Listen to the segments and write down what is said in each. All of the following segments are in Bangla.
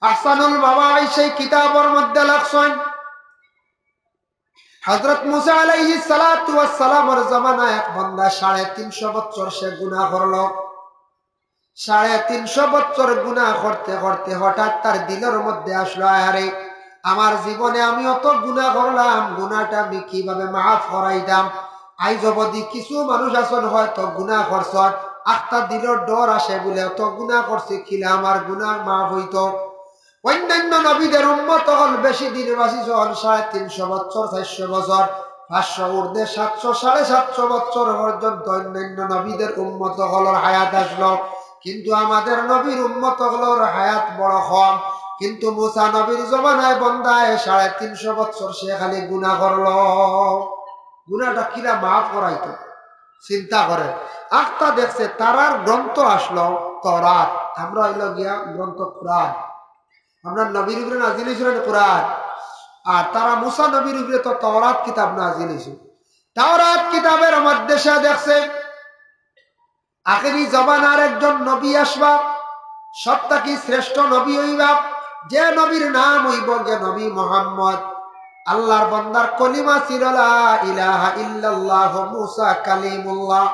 আহসানুল মাওয়াঈজ সেই কিতাবের মধ্যে লেখছেন হযরত মুসা আলাইহিস সালাতু ওয়াস সালামের জামানায় এক বান্দা 350 বছর সে গুনাহ করলো। 350 বছর গুনাহ করতে করতে হঠাৎ তার দিলের মধ্যে আসলো, আরে আমার জীবনে আমি অত গুনাহ করলাম, গুনাহটা আমি কিভাবে মাফ করাইতাম। আইজ অবধি কিছু মানুষ আছেন হয়তো গুনাহ করছেন, একটা দিলের ডর আসে বলে অত গুনাহ করছে কিলা আমার গুনাহ মাফ হইতো। অন্যান্য নবীদের উম্মত হল বেশি দিন বাঁচিছেন 350 বছর, 400 বছর, 500 ঊর্ধ্বে 700, 750 বছর পর্যন্ত অন্যান্য নবীদের উম্মত হলর হায়াত আসলো। কিন্তু আমাদের নবীর উম্মত হলর হায়াত বড় কম। কিন্তু মুসা নবীর জমানায় বন্দায় 350 বছর সে খালি গুনাহ করলো। গুনাহটা কিরা মাফ করাইতো চিন্তা করে। আখতা দেখছে তারার গ্রন্থ আসলো তওরাত, আমরা হইল গিয়া গ্রন্থ কুরআন। আমরা নবীর উপরে নাজিল হয়েছিল কুরআন, আর তারা মুসা নবীর উপরে তো তাওরাত কিতাব নাজিল হয়েছিল। তাওরাত কিতাবের মধ্যে সে দেখছে আখেরি জমানার একজন নবী আসবা, সবথেকে শ্রেষ্ঠ নবী হইবা, যে নবীর নাম হইব যে নবী মুহাম্মদ। আল্লাহর বান্দার কলিমা ছিল লা ইলাহা ইল্লাল্লাহ মুসা কালিমুল্লাহ।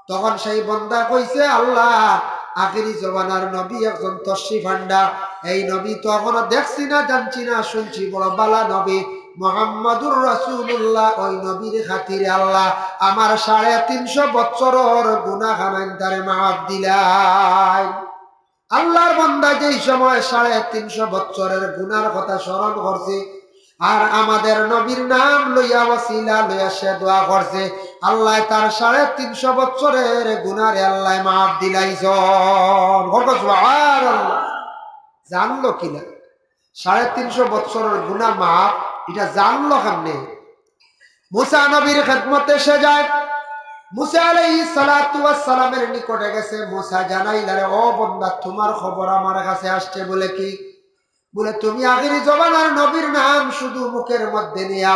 তখন সেই বান্দা কইছে, আল্লাহ আখেরি জমানার নবী একজন তশরিফ আনডা, এই নবী তো এখনো দেখছি না, জানছি না, শুনছি, বড় বালা নবী মুহাম্মাদুর রাসূলুল্লাহ। ওই নবীর খাতিরে আল্লাহ আমার 350 বছরের গুনাহ খানাইতারে মাফ দিলাই। আল্লাহর বান্দা যেই সময় 350 বছরের গুনার কথা স্মরণ করছে আর আমাদের নবীর নাম লইয়া ওসিলা লইয়া সে দোয়া করছে, আল্লাহ তার 350 বছরের গুনারে আল্লাহ মাফ দিলাইছেন। সুবহানাল্লাহ। জানলো কিনা 350 বছরের গুনাহ মাফ, এটা জানলো কেমনে? মুসা নবীর খেদমতে সে যায়, মুসা আলাইহিস সালাতু ওয়াস সালামের নিকটে গেছে। মুসা জানাইলারে, ও বান্দা তোমার খবর আমার কাছে আসছে। বলে কি? বলে তুমি আখেরি জমানার নবীর নাম শুধু মুখের মধ্যে নিয়া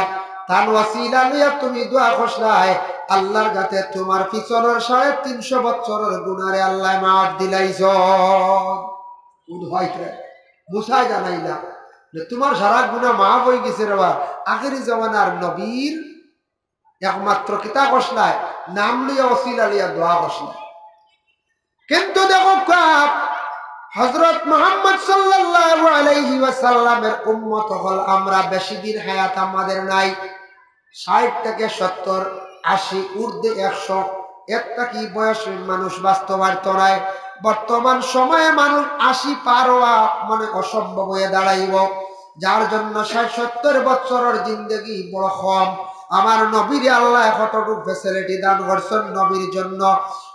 তার ওসিলা লইয়া তুমি দোয়া করছলাই, আল্লাহর কাছে তোমার পিছনের 350 বছরের গুনারে আল্লাহ মাফ দিলাইছেন। উদ্ভাইতে মুসা জানাইলা যে তোমার সারা গুনাহ মাফ হয়ে গেছে রে। আখেরি জমানার নবীর একমাত্র কিতা করছলাই, নাম লইয়া ওসিলা লইয়া দোয়া করছলাই। কিন্তু দেখো হযরত মুহাম্মদ সাল্লাল্লাহু আলাইহি ওয়াসাল্লামের উম্মত হল আমরা, বেশি দিন হায়াত আমাদের নাই। 60 থেকে 70, 80, ঊর্ধ্বে 100 এর থেকে বয়সের মানুষ বাস্তবায়িত নাই। বর্তমান সময়ে মানুষ 80 পার হওয়া মানে অসম্ভব হয়ে দাঁড়াইব, যার জন্য 60-70 বছরের জিন্দেগি বড় কম। আমার নবীর আল্লাহ কতটুকু ফ্যাসিলিটি দান করছেন নবীর জন্য।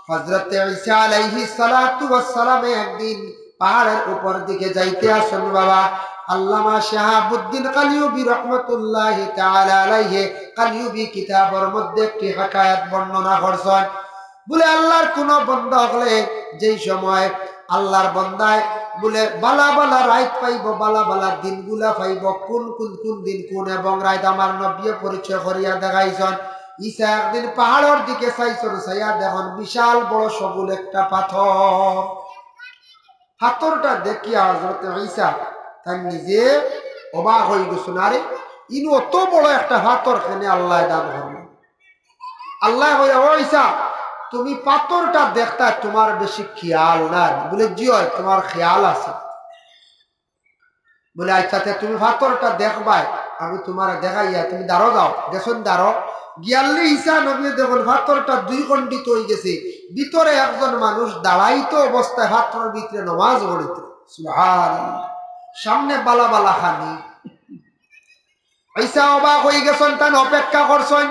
হযরত ঈসা আলাইহিস সালাতু ওয়াস সালাম একদিন পাহাড়ের উপর দিকে যাইতে আসেন। বাবা আল্লামা শাহাবুদ্দিন কালিউবি রাহমাতুল্লাহি তাআলা আলাইহি কালিউবি কিতাবের মধ্যে একটি হাকায়াত বর্ণনা করছেন। বলে আল্লাহর কোন বান্দা হলে যেই সময় আল্লাহর বান্দায় বলে বালা বালা রাত পাইব, বালা বালা দিনগুলা পাইব, কোন কোন কোন দিন কোন এবং রাত আমার নবী পরিচয় করিয়া দেখাইছেন। ঈসা একদিন পাহাড়ের দিকে চাইছেন, চাইয়া দেখুন বিশাল বড় সবুজ একটা পাথর। পাথরটা দেখিয়া হযরত ঈসা তার নিজে অবাক হয়ে গেছেন, আরে ইনু অত বড় একটা পাথর কেন আল্লাহ দান করলেন। আল্লাহ কইয়া, ও ঈসা তুমি পাথরটা দেখতা তোমার বেশি খেয়াল নাই। বলে জি হয়, তোমার খেয়াল আছে। বলে আচ্ছা তুমি পাথরটা দেখবাই, আমি তোমার দেখাইয়া তুমি দাঁড়ো যাও। গেছেন দাঁড়ো গিয়াল্লি ঈসা নবী দেখুন পাথরটা 2 খণ্ডিত হয়ে গেছে। ভিতরে একজন মানুষ দাঁড়াইতো অবস্থায় পাথরের ভিতরে নামাজ পড়িত। সুবহানাল্লাহ। সামনে বালা বালা খানি। ঈসা অবাক হয়ে গেছেন, তান অপেক্ষা করছেন।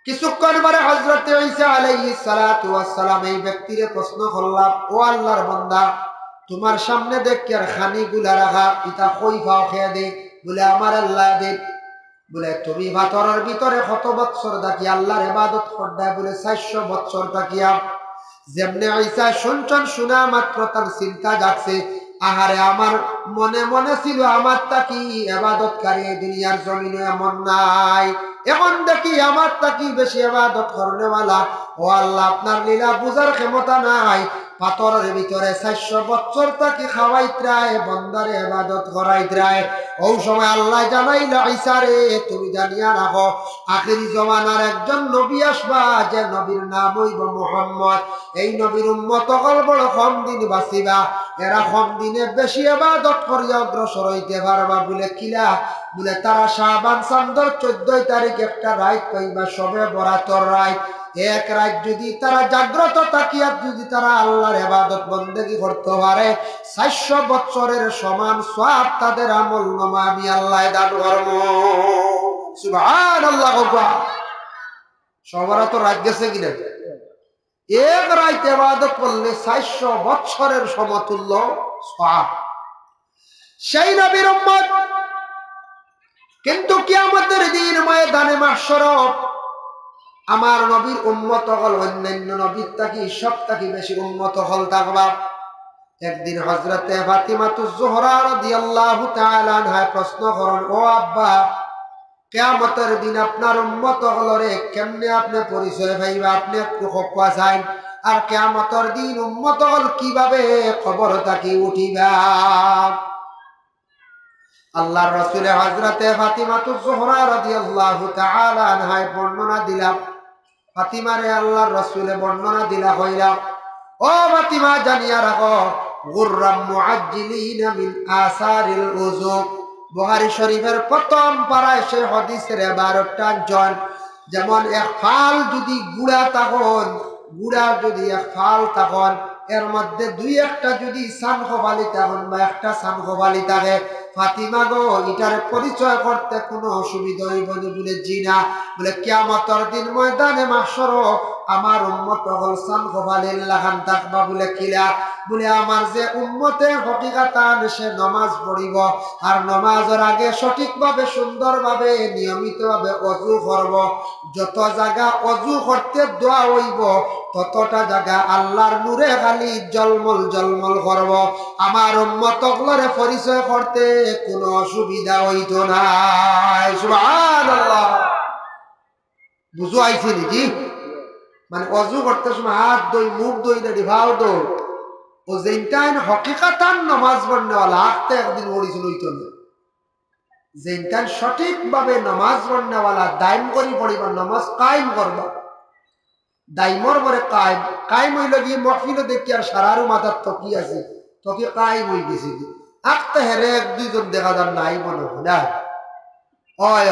কিছুক্ষণ পরে হযরত ঈসা আলাইহিস সালাতু ওয়াস সালাম এই ব্যক্তিরে প্রশ্ন করলাম, ও আল্লাহর বান্দা তোমার সামনে দেখি আর খানিগুলা রাখা, ইটা কই পাও খেয়ে দে। বলে আমার আল্লাহ দে। বলে তুমি পাথরের ভিতরে কত বছর থাকি আল্লাহর ইবাদত করদা? বলে 400 বছর থাকিয়া। যেমনে ঈসা শুনছেন, শোনা মাত্র তার চিন্তা জাগছে, আহারে আমার মনে মনে ছিল আমার তাকি ইবাদতকারী দুনিয়ার জমিনে এমন নাই, এখন দেখি আমার তাকি বেশি ইবাদত করনেওয়ালা। ও আল্লাহ আপনার লীলা বুঝার ক্ষমতা নাই। পাথরের ভিতরে 400 বছর তাকে খাওয়াইতরায় বন্দারে ইবাদত করাইতরায়। ওই সময় আল্লাহ জানাইল ঈসা রে তুমি জানিয়া রাখো আখিরি জমানার একজন নবী আসবা যে নবীর নাম হইব মুহাম্মদ। এই নবীর উম্মত হল বড় কম দিন বাঁচিবা, এরা কম দিনে বেশি ইবাদত করিয়া অগ্রসর হইতে পারবা। বলে কিলা? বলে তারা শাবান চাঁদর 14 তারিখ একটা রাত পাইবা, সবে বরাতর রাত। এক রাত যদি তারা জাগ্রত থাকিয়া যদি তারা আল্লাহর ইবাদত বন্দেগী করতে পারে 400 বছরের সমান সওয়াব তাদের আমল নামা আমি আল্লাহ দান করব। সুবহানাল্লাহ। সবার তো রাত গেছে কিনা? এক রাত ইবাদত করলে 400 বছরের সমতুল্য সওয়াব। সেই নবীর উম্মত কিন্তু কিয়ামতের দিন ময়দানে মাহশর আমার নবীর উম্মত হল অন্যান্য নবীর থাকি সব থাকি বেশি উম্মত হল থাকবা। একদিন হযরতে ফাতিমাতুজ জোহরা রাদিয়াল্লাহু তাআলা আনহা প্রশ্ন করেন, ও আব্বা কিয়ামতের দিন আপনার উম্মত হলরে কেমনে আপনি পরিচয় পাইবা? আপনি একটু হকওয়া চাই। আর কিয়ামতের দিন উম্মত হল কিভাবে খবর থাকি উঠিবা? আল্লাহর রাসূল হযরতে ফাতিমাতুজ জোহরা রাদিয়াল্লাহু তাআলা আনহা বর্ণনা দিলাম। ফাতিমারে আল্লাহর রাসূলে বর্ণনা দিলা হইলা, ও ফাতিমা জানিয়া রাখো গুররাম মুআজ্জিলিনা মিন আসারিল উযু। বুখারী শরীফের প্রথম পারায় সে হাদিসের 12টা জন। যেমন এক ফাল যদি গুড়া তখন গুড়া যদি এক ফাল তখন এর মধ্যে দুই একটা যদি সানখবালি তখন বা একটা সানখবালি থাকে, ফাতিমা গো এটার পরিচয় করতে কোনো অসুবিধা হইব না? বলে জি না। বলে কিয়ামতের দিন ময়দানে মাহশর আমার উম্মত হল সানখবালির লাগান থাকবা। বলে কিলা? বলে আমার যে উম্মতের হকিকাতান সে নামাজ পড়িব, আর নামাজের আগে সঠিকভাবে সুন্দরভাবে নিয়মিতভাবে ওযু করব। যত জায়গা ওযু করতে দোয়া হইব ততটা জায়গা আল্লাহর নূরে খালি জলমল জলমল করব। আমার উম্মত গুলোরে পরিচয় করতে কোনো অসুবিধা হইতো না। সুবহানাল্লাহ। বুঝো আইছে নাকি? মানে ওযু করতে সময় হাত দই মুখ দই না ডিভাও দো ও যেইটাইন হকিকাতান নামাজ পড়নেওয়ালা আখতে একদিন পড়িছিল হইতো না। যেইটাইন সঠিকভাবে নামাজ পড়নেওয়ালা দাইম করি পড়িবা, নামাজ কায়েম করবা। দাইমর পরে কায়েম কায়েম হইল গিয়ে মহফিল দেখি আর সারারও মাথার তকি আছে, তকি কায়েম হয়ে গেছে। আখতে হেরে এক দুইজন দেখা যান নাই মনে হয় না। হয়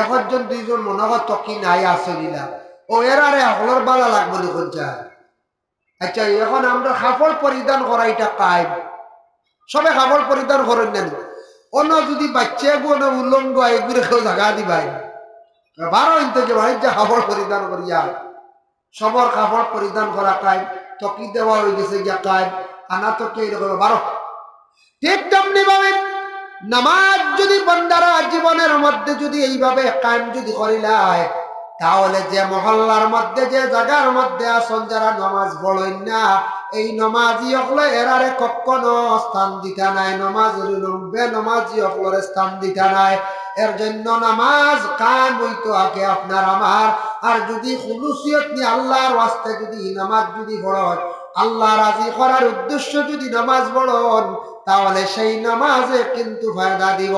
একজন দুইজন মনে হয় তকি নাই আসলি না। ও এরারে হলর বালা লাগবো দেখুন চায়। আচ্ছা এখন আমরা কাপড় পরিধান করা এটা কায়েম, সবে কাপড় পরিধান করেন না। অন্য যদি বাচ্চা গুলো উল্লঙ্গ এগুলো কেউ জায়গা দিবাই বারো ইনতে যে ভাই যে কাপড় পরিধান করিয়া সবর কাপড় পরিধান করা কায়েম, তকি দেওয়া হয়ে গেছে গিয়া কায়েম, আনা তকি এরকম বারো। ঠিক তেমনি ভাবে নামাজ যদি বান্দারা জীবনের মধ্যে যদি এইভাবে কায়েম যদি করিলায়, তাহলে যে মহল্লার মধ্যে যে জায়গার মধ্যে আসন যারা নামাজ পড়েন না, এই নমাজি হকলে এরারে কখনো স্থান দিতে নাই। নমাজের বেনমাজি হকলের স্থান দিতে নাই। এর জন্য নামাজ কায়েম হইতো আগে আপনার আমার। আর যদি খুলুসিয়ত নিয়ে আল্লাহর ওয়াস্তে যদি নামাজ যদি পড়েন, আল্লাহ রাজি করার উদ্দেশ্য যদি নামাজ পড়েন, তাহলে সেই নামাজে কিন্তু ফায়দা দিব।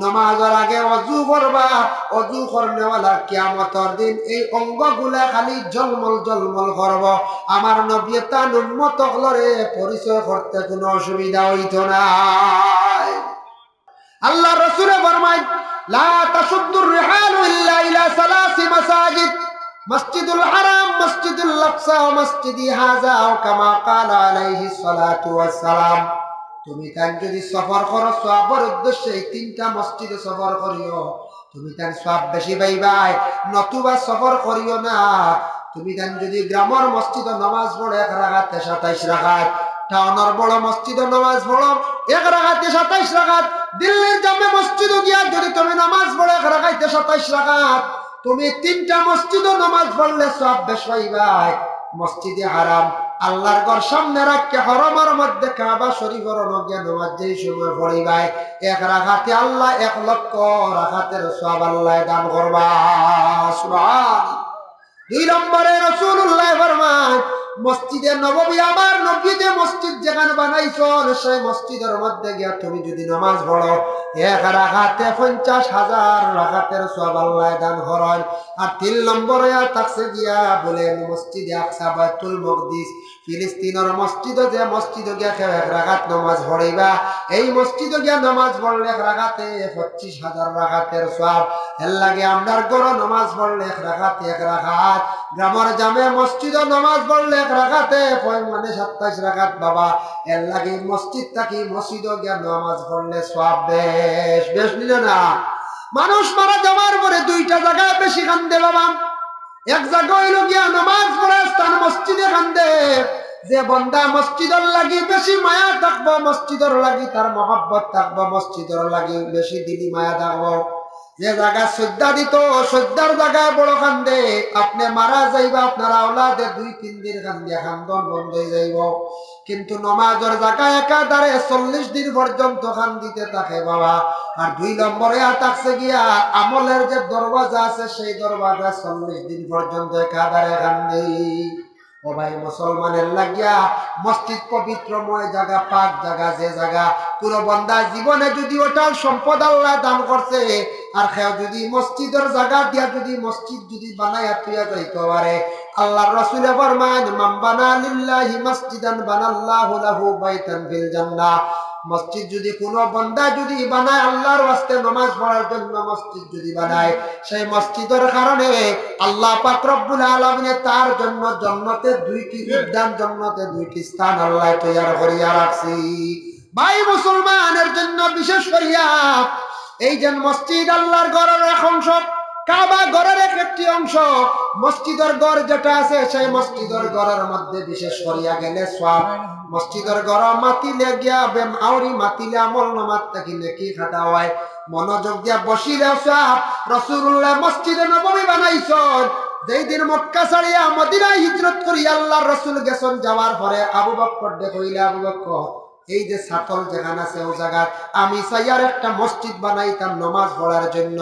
নামাজের আগে ওযু করবা, ওযু করনেওয়ালা কিয়ামতের দিন এই অঙ্গগুলা খালি জলমল জলমল করব। আমার নবী তার উম্মত হলরে পরিচয় করতে কোনো অসুবিধা হইতো না। আল্লাহ রাসূল ফরমায় লা তাশুদ্দুর রিহালু ইল্লা ইলা সালাসি মাসাজিদ, মসজিদুল হারাম, মসজিদুল আকসা ও মসজিদি হাযা, ও কামা ক্বালা আলাইহিস সালাতু ওয়াস সালাম। তুমি তান যদি সফর করো সওয়াবের উদ্দেশ্যে এই তিনটা মসজিদে সফর করিও, তুমি তান সওয়াব বেশি পাইবাই। নতুবা সফর করিও না। তুমি তান যদি গ্রামের মসজিদে নামাজ পড়ো এক রাকাতে 27 রাকাত, টাউনের বড় মসজিদে নামাজ পড়ো এক রাকাতে 27 রাকাত, দিল্লির জামে মসজিদে গিয়া যদি তুমি নামাজ পড়ো এক রাকাতে 27 রাকাত, তুমি তিনটা মসজিদে নামাজ পড়লে সওয়াব বেশি পাইবাই। মসজিদে হারাম আল্লাহর ঘর সামনে রাখকে হরমের মধ্যে কাবা শরীফের নগে নামাজ যেই সময় পড়িবাই, এক রাকাতে আল্লাহ 1 লক্ষ রাকাতের সওয়াব আল্লাহ দান করবা। সুবহান। 2 নম্বরে রাসূলুল্লাহ ফরমান মসজিদে নববী আমার নবী যে মসজিদ যেখানে বানাইছেন সেই মসজিদের মধ্যে গিয়া তুমি যদি নামাজ পড়ো এক রাকাতে 50,000 রাকাতের সওয়াব আল্লাহ দান করেন। আর 3 নম্বরে তাকসে গিয়া বলে মসজিদে আকসা বাইতুল মুকদ্দিস ফিলিস্তিনের মসজিদে যে মসজিদে গিয়া এক রাকাত নামাজ পড়িবা এই মসজিদে গিয়া নামাজ পড়লে এক রাকাতে 25,000 রাকাতের সওয়াব। এর লাগে আমরার ঘরে নামাজ পড়লে এক রাকাতে এক রাকাত, গ্রামের জামে মসজিদে নামাজ পড়লে এক রাকাতে মানে 27 রাকাত বাবা। এর লাগে মসজিদ থাকি মসজিদে গিয়া নামাজ পড়লে সওয়াব বেশ বেশ নিলে না। মানুষ মারা যাওয়ার পরে দুইটা জায়গায় বেশি কান্দে বাবা। এক জায়গা হইল গিয়া নামাজ পড়ার স্থান মসজিদে কান্দে। যে বন্দা মসজিদের লাগি বেশি মায়া থাকবো, মসজিদের লাগি তার মহব্বত থাকবো, মসজিদের লাগি বেশি দিলি মায়া থাকবো। যে জায়গা শ্রদ্ধা দিত শ্রদ্ধার জায়গায় বড় কান্দে, আপনি মারা যাইবা আপনার আওলাদে 2-3 দিন কান্দে খান্দন বন্ধ হয়ে যাইব। কিন্তু নমাজের জায়গায় একাধারে 40 দিন পর্যন্ত কান্দিতে থাকে বাবা। আর 2 নম্বরে থাকছে গিয়া আমলের যে দরওয়াজা আছে সেই দরওয়াজা 40 দিন পর্যন্ত একাধারে কান্দে। ও ভাই মুসলমানের লাগিয়া মসজিদ পবিত্রময় জায়গা, পাক জায়গা, যে জায়গা পুরো বন্দা জীবনে যদি ওটার সম্পদ আল্লাহ দান করছে আর কেউ যদি মসজিদের জায়গা দিয়া যদি মসজিদ যদি বানাইয়া তুইয়া যাইতে পারে, আল্লাহর রাসূল ফরমান মান বানা লিল্লাহি মসজিদান বানাল্লাহু লাহু বাইতান ফিল জান্নাহ। মসজিদ যদি কোনো বান্দা যদি বানায় আল্লাহর ওয়াস্তে নামাজ পড়ার জন্য মসজিদ যদি বানায়, সেই মসজিদের কারণে আল্লাহ পাক রব্বুল আলামিন তার জন্য জান্নাতে 2টি উদ্যান, জান্নাতে 2টি স্থান আল্লাহ তৈরি করিয়া রাখছি। ভাই মুসলমানের জন্য বিশেষ করিয়া এই যে মসজিদ আল্লাহর ঘরের এক অংশ, কাবা ঘরের একটি অংশ, মসজিদের ঘর যেটা আছে সেই মসজিদের ঘরের মধ্যে বিশেষ করিয়া গেলে সওয়াব। মসজিদের ঘর মাতিলে গিয়া বেম আউরি মাতিলে আমল নামাজ থাকি নেকি খাটা হয়, মনোযোগ দিয়া বসিলে সওয়াব। রাসূলুল্লাহ মসজিদে নববী বানাইছেন যেই দিন মক্কা ছাড়িয়া মদিনায় হিজরত করি আল্লাহর রাসূল গেছেন। যাওয়ার পরে আবু বকর কইলে আবু বকর এই যে ছাতল যেখানে আছে ও জায়গা আমি চাইয়ার একটা মসজিদ বানাইতাম নামাজ পড়ার জন্য।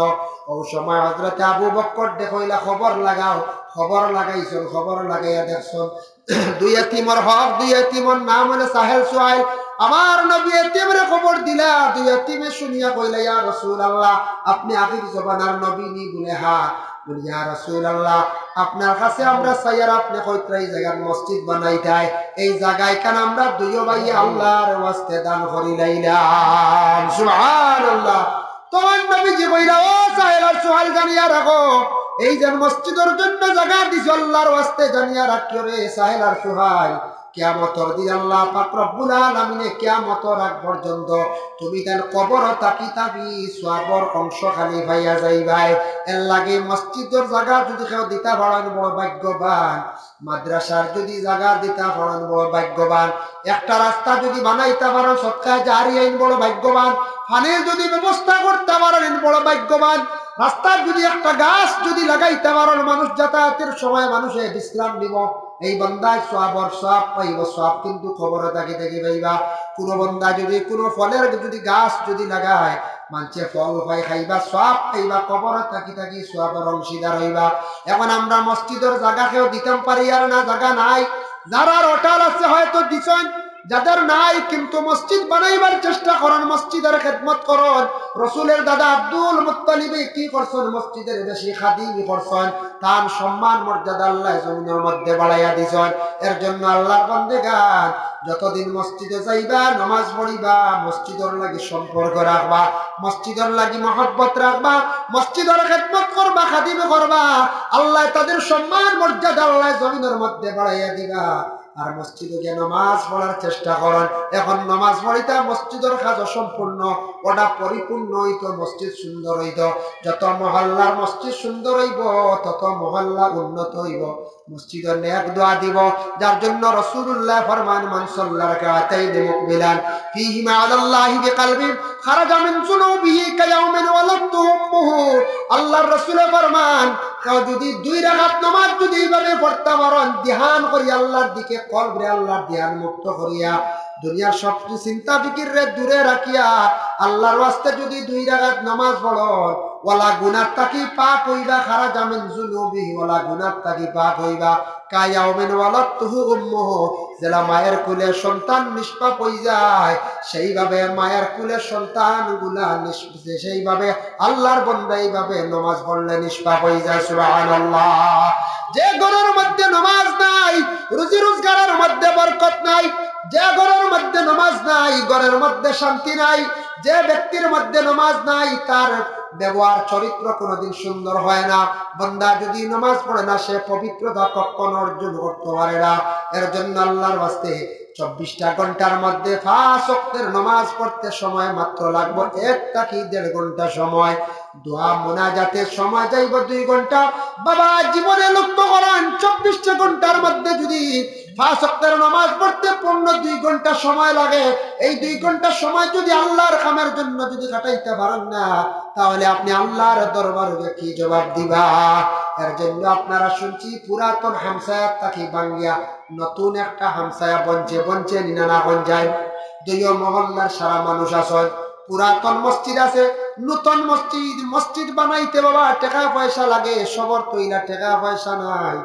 ও সময় হযরতে আবু বকর কইলা খবর লাগাও। খবর লাগাইছেন, খবর লাগাইয়া দেখছেন 2 এতিমের হক, 2 এতিমের নাম হলো সাহেল সুহাইল। আমার নবী এতিমের খবর দিলা, 2 এতিমে শুনিয়া কইলা ইয়া রাসূলুল্লাহ আপনি আখির জমানার নবী নি? বলে হ্যাঁ। বলি ইয়া রাসূলুল্লাহ আপনার কাছে আমরা চাইয়ার আপনি কইত্রা এই জায়গার মসজিদ বানাই দেয়, এই জায়গায় কান আমরা 2 ভাই আল্লাহর ওয়াস্তে দান করিলাইলাম। সুবহানাল্লাহ। তোমার নবীজি কইলা ও সাহেল আর সুহাইল জানিয়া রাখো, এই যে মসজিদের জন্য জায়গা দিছো আল্লাহর ওয়াস্তে জানিয়া রাখিও রে সাহেল আর সুহাইল। কিয়ামতের দিন আল্লাহ পাক রব্বুল আলামিন কিয়ামতের আগ পর্যন্ত তুমি তার কবর তাকি তাবি সওয়াবের অংশ খালি ভাইয়া যাইবাই। এর লাগে মসজিদের জায়গা যদি কেউ দিতা পারেন বড় ভাগ্যবান, মাদ্রাসার যদি জায়গা দিতা পারেন বড় ভাগ্যবান, একটা রাস্তা যদি বানাইতে পারেন সৎকা জারিয়া বড় ভাগ্যবান, পানির যদি ব্যবস্থা করতে পারেন বড় ভাগ্যবান, রাস্তার যদি একটা গাছ যদি লাগাইতে পারেন মানুষ যাতায়াতের সময় মানুষে বিশ্রাম দিব, এই বন্দায় সওয়াবের সওয়াব পাইব। সওয়াব কিন্তু খবরে থাকি থাকি পাইবা। কোনো বন্দা যদি কোনো ফলের যদি গাছ যদি লাগায় মানুষে ফল পাই খাইবা, সওয়াব পাইবা, খবরে থাকি থাকি সওয়াবের অংশীদার হইবা। এখন আমরা মসজিদের জায়গা কেউ দিতাম পারি আর না, জায়গা নাই। যারা হোটেল আছে হয়তো দিছেন, যাদের নাই কিন্তু মসজিদ বানাইবার চেষ্টা করেন, মসজিদের খেদমত করেন। রসুলের দাদা আব্দুল মুত্তালিব কি করছেন? মসজিদের বেশি খাদিমি করছেন, তার সম্মান মর্যাদা আল্লাহ জমিনের মধ্যে বাড়াইয়া দিছেন। এর জন্য আল্লাহর বান্দেগান যতদিন মসজিদে যাইবা নামাজ পড়িবা, মসজিদের লাগি সম্পর্ক রাখবা, মসজিদের লাগি মহব্বত রাখবা, মসজিদের খেদমত করবা, খাদিমি করবা, আল্লাহ তাদের সম্মান মর্যাদা আল্লাহ জমিনের মধ্যে বাড়াইয়া দিবা। আর মসজিদে গিয়ে নামাজ পড়ার চেষ্টা করেন। এখন নামাজ পড়িতা মসজিদের কাজ অসম্পূর্ণ, ওটা পরিপূর্ণ হইতো মসজিদ সুন্দর হইতো। যত মহল্লার মসজিদ সুন্দর হইব তত মহল্লা উন্নত হইব, মসজিদের নেক দোয়া দিব। যার জন্য রাসূলুল্লাহ ফরমান মান সাল্লা রাকাতাইন মুকবিলান ফীহিমা আলাল্লাহি বিকলবি খারাজা মিন যুনুবিহি কায়াউমিন ওয়ালাদতু উম্মুহু। আল্লাহর রাসূল ফরমান কেউ যদি 2 রাকাত নামাজ যদি এইভাবে পড়তে পারেন, ধ্যান করি আল্লাহর দিকে, কলবে আল্লাহর ধ্যান মুক্ত করিয়া দুনিয়ার সবকিছু চিন্তা ফিকির রে দূরে রাখিয়া আল্লাহর ওয়াস্তে যদি 2 রাকাত নামাজ পড়ো, ওয়ালা গুনাহ তাকি পাক হইবা, খারাজা মিন যুনুবিহি ওয়ালা গুনাহ তাকি পাক হইবা কায়াউমিন ওয়ালাদতুহু উম্মুহু, যেলা মায়ের কোলে সন্তান নিষ্পাপ হয়ে যায় সেইভাবে মায়ের কোলে সন্তানগুলা সেইভাবে আল্লাহর বান্দা এইভাবে নামাজ পড়লে নিষ্পাপ হয়ে যায়। সুবহানাল্লাহ। যে ঘরের মধ্যে নামাজ নাই, রুজি রোজগারের মধ্যে বরকত নাই, যে ঘরের মধ্যে নামাজ নাই ঘরের মধ্যে শান্তি নাই, যে ব্যক্তির মধ্যে নামাজ নাই তার ব্যবহার চরিত্র কোনোদিন সুন্দর হয় না। বান্দা যদি নামাজ পড়ে না সে পবিত্রতা কখনো অর্জন করতে পারে না। এর জন্য আল্লাহর ওয়াস্তে 24টা ঘন্টার মধ্যে 5 ওয়াক্তের নামাজ পড়তে সময় মাত্র লাগবে 1 থেকে 1.5 ঘন্টা সময়। দোয়া মুনাজাতের সময় যাইব 2 ঘন্টা। বাবা জীবনে লক্ষ্য করেন 24টা ঘন্টার মধ্যে যদি 5 ওয়াক্তের নামাজ পড়তে পূর্ণ 2 ঘন্টা সময় লাগে, এই 2 ঘন্টা সময় যদি আল্লাহর কামের জন্য যদি কাটাইতে পারেন না তাহলে আপনি আল্লাহর দরবারে কি জবাব দিবা? এর জন্য আপনারা শুনছি পুরাতন হামসায়া তাকি বাঙ্গিয়া নতুন একটা হামসায়া বঞ্চে নিনানা গঞ্জায় 2 মহল্লার সারা মানুষ আছে। পুরাতন মসজিদ আছে, নতুন মসজিদ বানাইতে বাবা টাকা পয়সা লাগে, সবর তৈলা টাকা পয়সা নাই।